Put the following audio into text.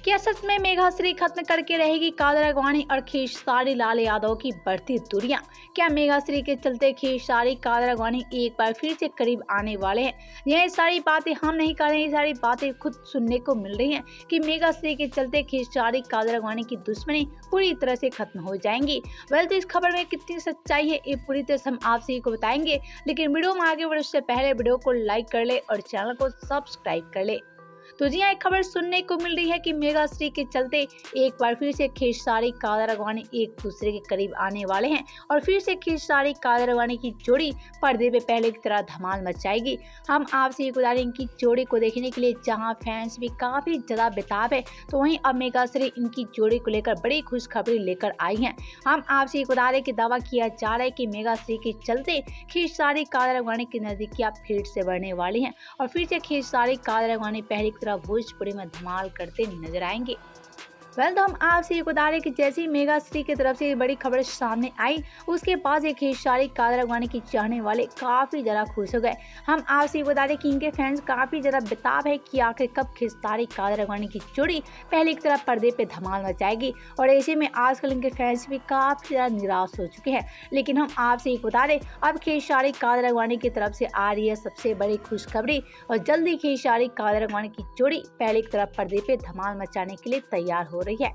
क्या सच में मेघाश्री खत्म करके रहेगी कादर अडवाणी और खेसारी लाल यादव की बढ़ती दूरियां? क्या मेघाश्री के चलते खेसारी कादर अडवाणी एक बार फिर से करीब आने वाले हैं? यह सारी बातें हम नहीं कर रहे हैं, ये सारी बातें खुद सुनने को मिल रही हैं कि मेघाश्री के चलते खेसारी कादर अडवाणी की दुश्मनी पूरी तरह से खत्म हो जाएंगी। वेल, तो इस खबर में कितनी सच्चाई है ये पूरी तरह से हम आपसे को बताएंगे, लेकिन वीडियो में आगे बढ़ने से पहले वीडियो को लाइक कर ले और चैनल को सब्सक्राइब कर ले। तो जी हाँ, एक खबर सुनने को मिल रही है कि मेघाश्री के चलते एक बार फिर से खेसारी कादर अडवाणी एक दूसरे के करीब आने वाले हैं और फिर से खेसारी कादर अडवाणी की जोड़ी पर्दे पे पहले की तरह धमाल मचाएगी। हम आपसे ये बता रहे हैं कि जोड़ी को देखने के लिए जहां फैंस भी काफी ज्यादा बेताब है, तो वहीं अब मेघाश्री इनकी जोड़ी को लेकर बड़ी खुशखबरी लेकर आई है। हम आपसे ये बता रहे कि दावा किया जा रहा है कि मेघाश्री के चलते खेसारी कादर अडवाणी की नजदीकियां फिर से बढ़ने वाली हैं और फिर से खेसारी कादर अडवाणी पहले की तरह भोजपुरी में धमाल करते नजर आएंगे। वेल, तो हम आपसे ये बता रहे कि जैसे ही मेघाश्री की तरफ से बड़ी खबर सामने आई, उसके बाद एक खेसारी कादर अडवाणी की चाहने वाले काफी ज्यादा खुश हो गए। हम आपसे ये बता रहे कि इनके फैंस काफी ज्यादा बेताब है कि आखिर कब खेसारी कादर अडवाणी की जोड़ी पहले की तरह पर्दे पे धमाल मचाएगी। और ऐसे में आजकल इनके फैंस भी काफी ज्यादा निराश हो चुके हैं। लेकिन हम आपसे ये बता रहे, अब खेसारी कादर अडवाणी की तरफ से आ रही है सबसे बड़ी खुशखबरी और जल्दी खेसारी कादर अडवाणी की जोड़ी पहले की तरह पर्दे पे धमाल मचाने के लिए तैयार हो रही है।